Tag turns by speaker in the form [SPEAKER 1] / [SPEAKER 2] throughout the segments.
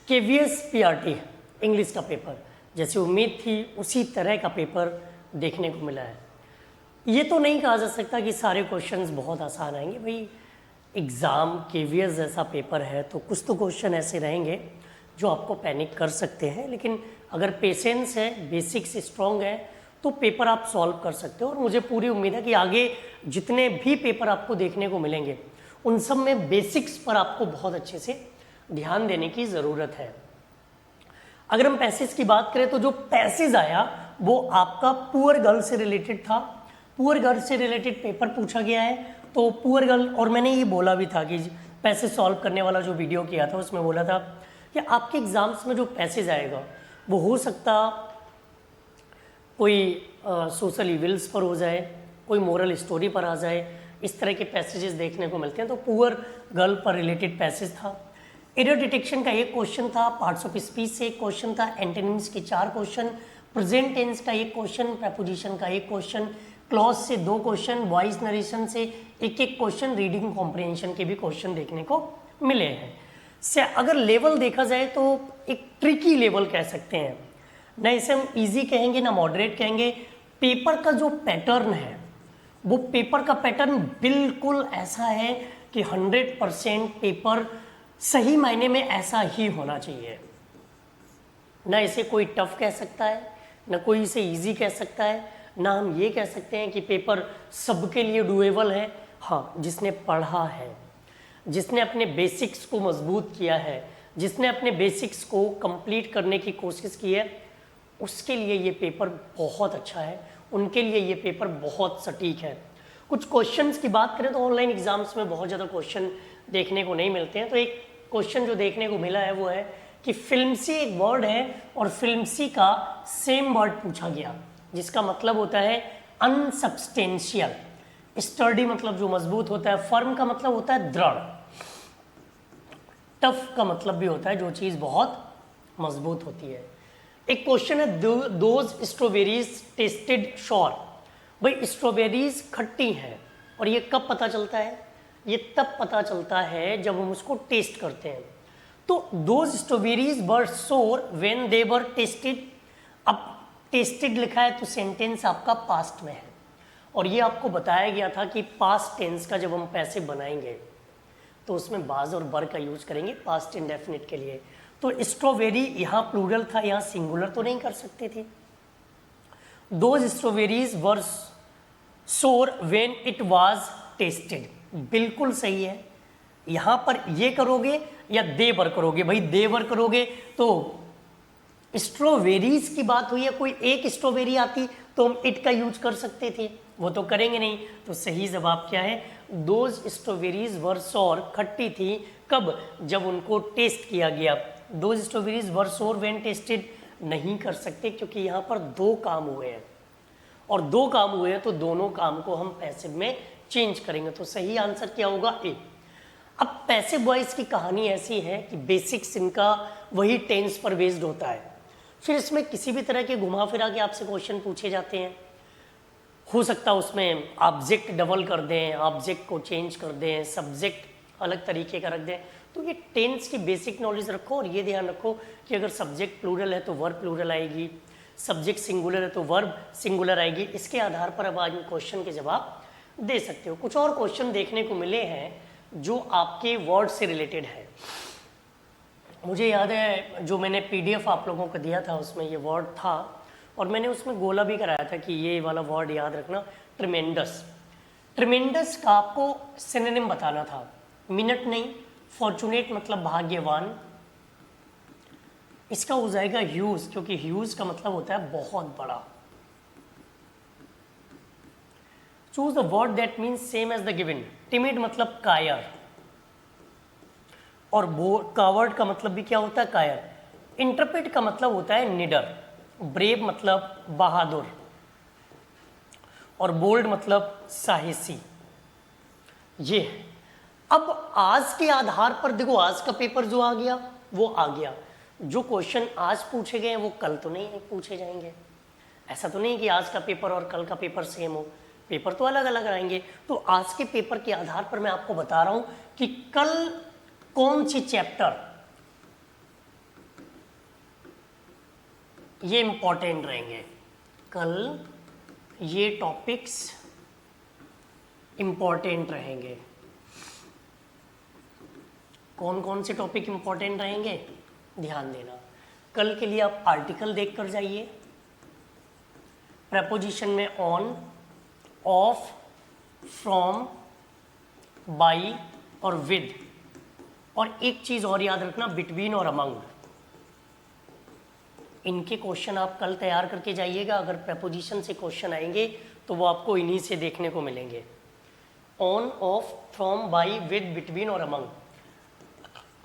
[SPEAKER 1] KVS PRT English का paper, जैसे उम्मीद थी उसी तरह का पेपर देखने को मिला है। ये तो नहीं कहा जा सकता कि सारे क्वेश्चंस बहुत आसान आएंगे भाई, एग्ज़ाम KVS जैसा पेपर है तो कुछ तो क्वेश्चन ऐसे रहेंगे जो आपको पैनिक कर सकते हैं, लेकिन अगर पेशेंस है, बेसिक्स स्ट्रॉन्ग है तो पेपर आप सॉल्व कर सकते हो। और मुझे पूरी उम्मीद है कि आगे जितने भी पेपर आपको देखने को मिलेंगे उन सब में बेसिक्स पर आपको बहुत अच्छे से ध्यान देने की ज़रूरत है। अगर हम पैसेज की बात करें तो जो पैसेज आया वो आपका पुअर गर्ल से रिलेटेड था। पुअर गर्ल से रिलेटेड पेपर पूछा गया है, तो पुअर गर्ल, और मैंने ये बोला भी था कि पैसेज सॉल्व करने वाला जो वीडियो किया था उसमें बोला था कि आपके एग्जाम्स में जो पैसेज आएगा वो हो सकता कोई सोशल इविल्स पर हो जाए, कोई मोरल स्टोरी पर आ जाए, इस तरह के पैसेजेस देखने को मिलते हैं। तो पुअर गर्ल पर रिलेटेड पैसेज था। एरर डिटेक्शन का एक क्वेश्चन था, पार्ट्स ऑफ स्पीच से एक क्वेश्चन था, एंटोनिम्स के 4 क्वेश्चन, प्रेजेंट टेंस का एक क्वेश्चन, प्रेपोजिशन का एक क्वेश्चन, क्लॉज से 2 क्वेश्चन, वॉइस नरेशन से एक क्वेश्चन, रीडिंग कॉम्प्रिहेंशन के भी क्वेश्चन देखने को मिले हैं। से अगर लेवल देखा जाए तो एक ट्रिकी लेवल कह सकते हैं, ना इसे हम इजी कहेंगे ना मॉडरेट कहेंगे। पेपर का जो पैटर्न है वो पेपर का पैटर्न बिल्कुल ऐसा है कि 100% पेपर सही मायने में ऐसा ही होना चाहिए। ना इसे कोई टफ कह सकता है, ना कोई इसे इजी कह सकता है, ना हम ये कह सकते हैं कि पेपर सबके लिए डुएबल है। हाँ, जिसने पढ़ा है, जिसने अपने बेसिक्स को मजबूत किया है, जिसने अपने बेसिक्स को कंप्लीट करने की कोशिश की है, उसके लिए ये पेपर बहुत अच्छा है, उनके लिए ये पेपर बहुत सटीक है। कुछ क्वेश्चंस की बात करें तो ऑनलाइन एग्जाम्स में बहुत ज़्यादा क्वेश्चन देखने को नहीं मिलते हैं। तो एक क्वेश्चन जो देखने को मिला है वो है कि फिल्मसी एक वर्ड है और फिल्मसी का सेम वर्ड पूछा गया, जिसका मतलब होता है अनसब्सटेंशियल। स्टर्डी मतलब जो मजबूत होता है, फर्म का मतलब होता है दृढ़, टफ का मतलब भी होता है जो चीज़ बहुत मजबूत होती है। एक क्वेश्चन है, दोज स्ट्रॉबेरीज टेस्टेड श्योर। भाई स्ट्रॉबेरीज खट्टी हैं, और ये कब पता चलता है? ये तब पता चलता है जब हम उसको टेस्ट करते हैं। तो दोज स्ट्रॉबेरीज वर सोर व्हेन दे वर टेस्टेड। अब टेस्टेड लिखा है तो सेंटेंस आपका पास्ट में है, और ये आपको बताया गया था कि पास्ट टेंस का जब हम पैसिव बनाएंगे तो उसमें बाज और बर का यूज करेंगे पास्ट इंडेफिनिट के लिए। तो स्ट्रॉबेरी यहाँ प्लूरल था, यहाँ सिंगुलर तो नहीं कर सकते थे। दोज स्ट्रॉबेरीज वर सोर व्हेन इट वाज टेस्टेड, बिल्कुल सही है। यहाँ पर ये करोगे या देवर करोगे? भाई देवर करोगे तो स्ट्रॉबेरीज की बात हुई है, कोई एक स्ट्रॉबेरी आती तो हम इट का यूज कर सकते थे, वो तो करेंगे नहीं। तो सही जवाब क्या है? दोज स्ट्रॉबेरीज वर सोर, खट्टी थी कब? जब उनको टेस्ट किया गया। दोज स्ट्रॉबेरीज वर सोर व्हेन टेस्टेड नहीं कर सकते, क्योंकि यहाँ पर 2 काम हुए हैं, और 2 काम हुए हैं तो दोनों काम को हम पैसिव में चेंज करेंगे। तो सही आंसर क्या होगा? ए। अब पैसिव वॉइस की कहानी ऐसी है कि बेसिक्स इनका वही टेंस पर बेस्ड होता है, फिर इसमें किसी भी तरह के घुमा फिरा के आपसे क्वेश्चन पूछे जाते हैं। हो सकता है उसमें ऑब्जेक्ट डबल कर दें, ऑब्जेक्ट को चेंज कर दें, सब्जेक्ट अलग तरीके का रख दें। तो ये टेंस की बेसिक नॉलेज रखो, और ये ध्यान रखो कि अगर सब्जेक्ट प्लूरल है तो वर्ब प्लूरल आएगी, सब्जेक्ट सिंगुलर है तो वर्ब सिंगुलर आएगी। इसके आधार पर अब आज क्वेश्चन के जवाब दे सकते हो। कुछ और क्वेश्चन देखने को मिले हैं जो आपके वर्ड से रिलेटेड है। मुझे याद है जो मैंने PDF आप लोगों को दिया था उसमें ये वर्ड था, और मैंने उसमें गोला भी कराया था कि ये वाला वर्ड याद रखना, ट्रिमेंडस। ट्रिमेंडस का आपको सिनोनिम बताना था, मिनट नहीं। फॉर्चुनेट मतलब भाग्यवान, इसका हो जाएगा ह्यूज, क्योंकि ह्यूज का मतलब होता है बहुत बड़ा। Choose the word that means same as the given. Timid मतलब कायर, और कावर्ड का मतलब भी क्या होता है? कायर। इंटरप्रेट का मतलब होता है निडर। ब्रेव मतलब बहादुर, और बोल्ड मतलब साहसी। ये अब आज के आधार पर देखो, आज का पेपर जो आ गया वो आ गया, जो क्वेश्चन आज पूछे गए हैं वो कल तो नहीं पूछे जाएंगे। ऐसा तो नहीं कि आज का पेपर और कल का पेपर सेम हो, पेपर तो अलग अलग आएंगे। तो आज के पेपर के आधार पर मैं आपको बता रहा हूं कि कल कौन सी चैप्टर ये इंपॉर्टेंट रहेंगे। कल ये टॉपिक्स इंपॉर्टेंट रहेंगे। कौन कौन से टॉपिक इंपॉर्टेंट रहेंगे, ध्यान देना। कल के लिए आप आर्टिकल देख कर जाइए, प्रपोजिशन में ऑन, ऑफ, फ्रॉम, बाई और विद, और एक चीज और याद रखना, बिटवीन और अमंग। इनके क्वेश्चन आप कल तैयार करके जाइएगा। अगर प्रपोजिशन से क्वेश्चन आएंगे तो वो आपको इन्हीं से देखने को मिलेंगे। On, of, from, by, with, between और अमंग।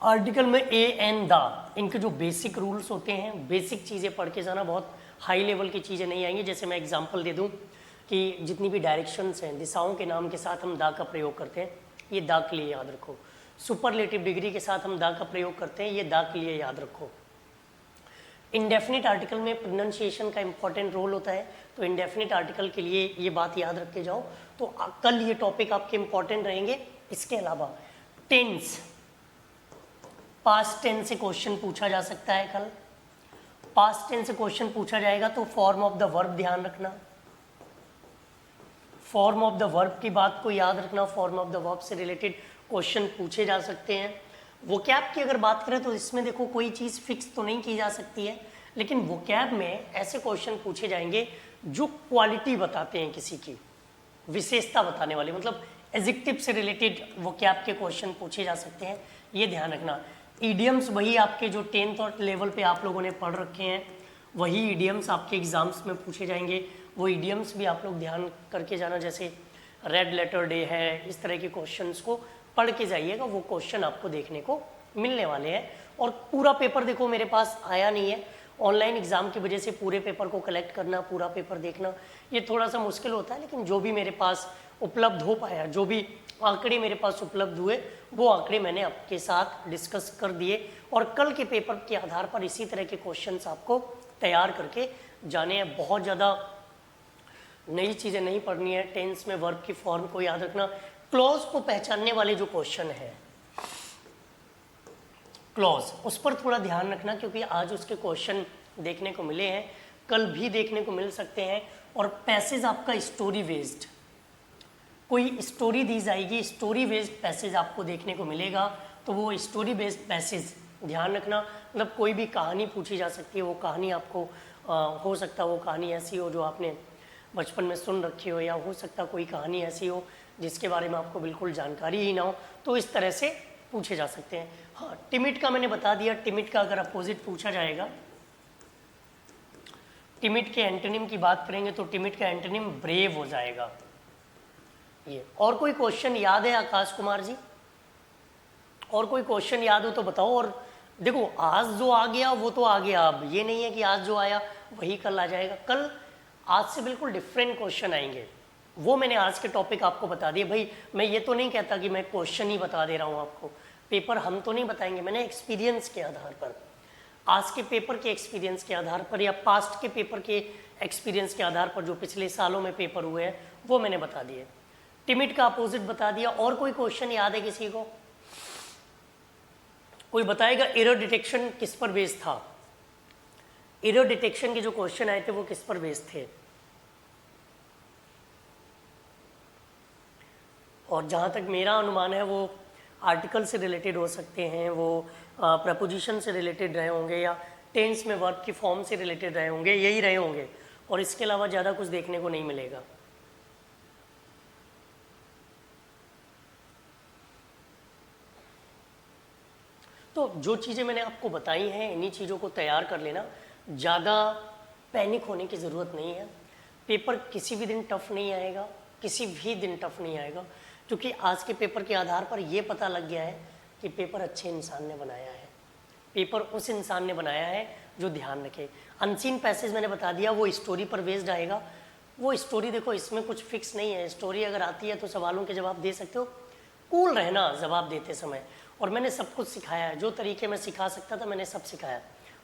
[SPEAKER 1] आर्टिकल में ए एन द, इनके जो बेसिक रूल्स होते हैं, बेसिक चीज़ें पढ़ के जाना, बहुत हाई लेवल की चीज़ें नहीं आएंगी। जैसे मैं एग्जांपल दे दूं कि जितनी भी डायरेक्शंस हैं, दिशाओं के नाम के साथ हम द का प्रयोग करते हैं, ये द के लिए याद रखो। सुपरलेटिव डिग्री के साथ हम द का प्रयोग करते हैं, ये द के लिए याद रखो। इंडेफिनिट आर्टिकल में प्रोनाउंसिएशन का इंपॉर्टेंट रोल होता है, तो इंडेफिनिट आर्टिकल के लिए ये बात याद रख के जाओ। तो कल ये टॉपिक आपके इंपॉर्टेंट रहेंगे। इसके अलावा टेंस, पास्ट टेंस से क्वेश्चन पूछा जा सकता है। कल पास्ट टेंस से क्वेश्चन पूछा जाएगा तो फॉर्म ऑफ द वर्ब ध्यान रखना, फॉर्म ऑफ द वर्ब की बात को याद रखना। फॉर्म ऑफ द वर्ब से रिलेटेड क्वेश्चन पूछे जा सकते हैं। वोकैब की अगर बात करें तो इसमें देखो कोई चीज़ फिक्स तो नहीं की जा सकती है, लेकिन वोकैब में ऐसे क्वेश्चन पूछे जाएंगे जो क्वालिटी बताते हैं, किसी की विशेषता बताने वाले, मतलब एडजेक्टिव से रिलेटेड वोकैब के क्वेश्चन पूछे जा सकते हैं, ये ध्यान रखना। ईडियम्स वही आपके जो 10th और लेवल पे आप लोगों ने पढ़ रखे हैं, वही ईडियम्स आपके एग्जाम्स में पूछे जाएंगे। वो ईडियम्स भी आप लोग ध्यान करके जाना, जैसे रेड लेटर डे है, इस तरह के क्वेश्चंस को पढ़ के जाइएगा। वो क्वेश्चन आपको देखने को मिलने वाले हैं। और पूरा पेपर देखो मेरे पास आया नहीं है, ऑनलाइन एग्जाम की वजह से पूरे पेपर को कलेक्ट करना, पूरा पेपर देखना, ये थोड़ा सा मुश्किल होता है। लेकिन जो भी मेरे पास उपलब्ध हो पाया, जो भी आंकड़े मेरे पास उपलब्ध हुए, वो आंकड़े मैंने आपके साथ डिस्कस कर दिए। और कल के पेपर के आधार पर इसी तरह के क्वेश्चंस आपको तैयार करके जाने हैं। बहुत ज़्यादा नई चीज़ें नहीं पढ़नी है। टेंस में वर्ब की फॉर्म को याद रखना। क्लॉज को पहचानने वाले जो क्वेश्चन है, क्लॉज, उस पर थोड़ा ध्यान रखना, क्योंकि आज उसके क्वेश्चन देखने को मिले हैं, कल भी देखने को मिल सकते हैं। और पैसेज आपका स्टोरी बेस्ड, कोई स्टोरी दी जाएगी, स्टोरी बेस्ड पैसेज आपको देखने को मिलेगा, तो वो स्टोरी बेस्ड पैसेज ध्यान रखना। मतलब कोई भी कहानी पूछी जा सकती है, वो कहानी आपको हो सकता है वो कहानी ऐसी हो जो आपने बचपन में सुन रखी हो, या हो सकता कोई कहानी ऐसी हो जिसके बारे में आपको बिल्कुल जानकारी ही ना हो, तो इस तरह से पूछे जा सकते हैं। हाँ, टिमिट का मैंने बता दिया। टिमिट का अगर अपोजिट पूछा जाएगा, टिमिट के एंटोनिम की बात करेंगे तो टिमिट का एंटोनिम ब्रेव हो जाएगा ये। और कोई क्वेश्चन याद है आकाश कुमार जी? और कोई क्वेश्चन याद हो तो बताओ। और देखो आज जो आ गया वो तो आ गया, अब ये नहीं है कि आज जो आया वही कल आ जाएगा। कल आज से बिल्कुल डिफरेंट क्वेश्चन आएंगे, वो मैंने आज के टॉपिक आपको बता दिए। भाई मैं ये तो नहीं कहता कि मैं क्वेश्चन ही बता दे रहा हूँ आपको, पेपर हम तो नहीं बताएंगे, मैंने एक्सपीरियंस के आधार पर, आज के पेपर के एक्सपीरियंस के आधार पर, या पास्ट के पेपर के एक्सपीरियंस के आधार पर, जो पिछले सालों में पेपर हुए हैं वो मैंने बता दिए। टिमिट का अपोजिट बता दिया। और कोई क्वेश्चन याद है किसी को? कोई बताएगा एरर डिटेक्शन किस पर बेस्ड था? एरर डिटेक्शन के जो क्वेश्चन आए थे वो किस पर बेस्ड थे? और जहाँ तक मेरा अनुमान है वो आर्टिकल से रिलेटेड हो सकते हैं, वो प्रपोजिशन से रिलेटेड रहे होंगे, या टेंस में वर्ब की फॉर्म से रिलेटेड रहे होंगे, यही रहे होंगे। और इसके अलावा ज़्यादा कुछ देखने को नहीं मिलेगा। तो जो चीज़ें मैंने आपको बताई हैं, इन्हीं चीज़ों को तैयार कर लेना। ज़्यादा पैनिक होने की ज़रूरत नहीं है। पेपर किसी भी दिन टफ नहीं आएगा, किसी भी दिन टफ नहीं आएगा, क्योंकि आज के पेपर के आधार पर यह पता लग गया है कि पेपर अच्छे इंसान ने बनाया है। पेपर उस इंसान ने बनाया है जो ध्यान रखे। अनसीन पैसेज मैंने बता दिया, वो स्टोरी पर बेस्ड आएगा। वो स्टोरी देखो, इसमें कुछ फिक्स नहीं है। स्टोरी अगर आती है तो सवालों के जवाब दे सकते हो, कूल रहना जवाब देते समय। और मैंने सब कुछ सिखाया है, जो तरीके मैं सिखा सकता था मैंने सब सिखाया।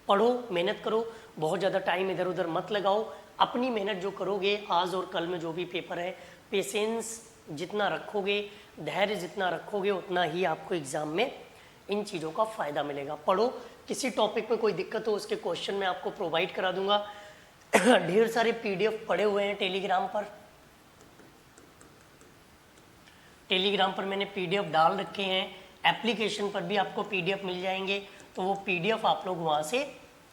[SPEAKER 1] पढ़ो, मेहनत करो, बहुत ज़्यादा टाइम इधर उधर मत लगाओ। अपनी मेहनत जो करोगे आज और कल में जो भी पेपर है, पेशेंस जितना रखोगे, धैर्य जितना रखोगे, उतना ही आपको एग्ज़ाम में इन चीज़ों का फ़ायदा मिलेगा। पढ़ो, किसी टॉपिक में कोई दिक्कत हो उसके क्वेश्चन मैं आपको प्रोवाइड करा दूंगा। ढेर सारे पीडीएफ पड़े हुए हैं टेलीग्राम पर। टेलीग्राम पर मैंने पीडीएफ डाल रखे हैं, एप्लीकेशन पर भी आपको पीडीएफ मिल जाएंगे, तो वो पीडीएफ आप लोग वहाँ से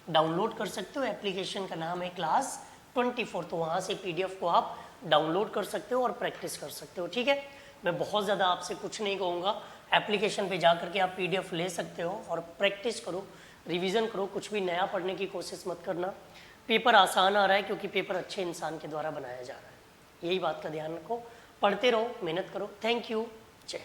[SPEAKER 1] डाउनलोड कर सकते हो। एप्लीकेशन का नाम है क्लास 24, तो वहाँ से पीडीएफ को आप डाउनलोड कर सकते हो और प्रैक्टिस कर सकते हो। ठीक है, मैं बहुत ज़्यादा आपसे कुछ नहीं कहूँगा, एप्लीकेशन पे जा करके आप पीडीएफ ले सकते हो और प्रैक्टिस करो, रिवीजन करो, कुछ भी नया पढ़ने की कोशिश मत करना। पेपर आसान आ रहा है क्योंकि पेपर अच्छे इंसान के द्वारा बनाया जा रहा है, यही बात का ध्यान रखो। पढ़ते रहो, मेहनत करो। थैंक यू, जय।